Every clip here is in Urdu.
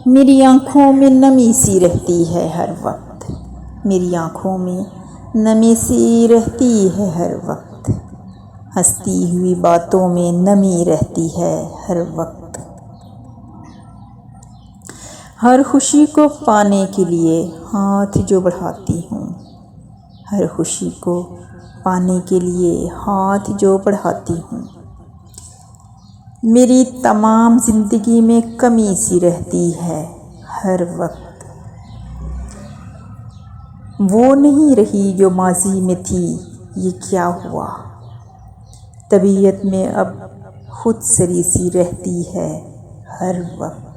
میری آنکھوں میں نمی سی رہتی ہے ہر وقت، میری آنکھوں میں نمی سی رہتی ہے ہر وقت، ہنستی ہوئی باتوں میں نمی رہتی ہے ہر وقت۔ ہر خوشی کو پانے کے لیے ہاتھ جو بڑھاتی ہوں، ہر خوشی کو پانے کے لیے ہاتھ جو بڑھاتی ہوں، میری تمام زندگی میں کمی سی رہتی ہے ہر وقت۔ وہ نہیں رہی جو ماضی میں تھی، یہ کیا ہوا؟ طبیعت میں اب خود سری سی رہتی ہے ہر وقت،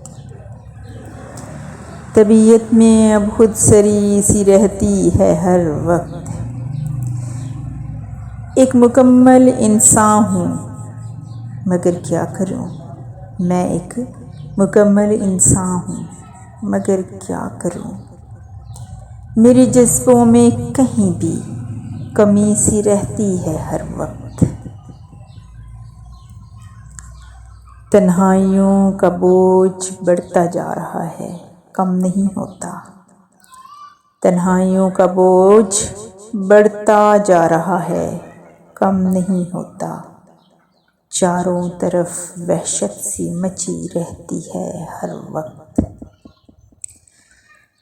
طبیعت میں اب خود سری سی رہتی ہے ہر وقت۔ ایک مکمل انسان ہوں مگر کیا کروں، میں ایک مکمل انسان ہوں مگر کیا کروں، میرے جذبوں میں کہیں بھی کمی سی رہتی ہے ہر وقت۔ تنہائیوں کا بوجھ بڑھتا جا رہا ہے، کم نہیں ہوتا، تنہائیوں کا بوجھ بڑھتا جا رہا ہے، کم نہیں ہوتا، چاروں طرف وحشت سی مچی رہتی ہے ہر وقت،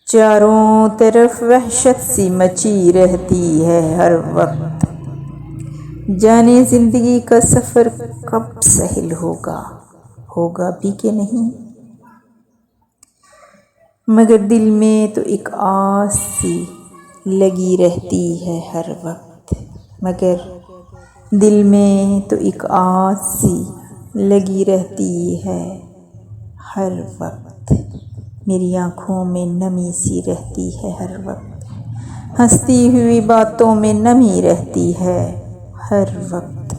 چاروں طرف وحشت سی مچی رہتی ہے ہر وقت۔ جانے زندگی کا سفر کب سہل ہوگا، ہوگا بھی کہ نہیں، مگر دل میں تو ایک آس سی لگی رہتی ہے ہر وقت، مگر دل میں تو ایک آس سی لگی رہتی ہے ہر وقت۔ میری آنکھوں میں نمی سی رہتی ہے ہر وقت، ہنستی ہوئی باتوں میں نمی رہتی ہے ہر وقت۔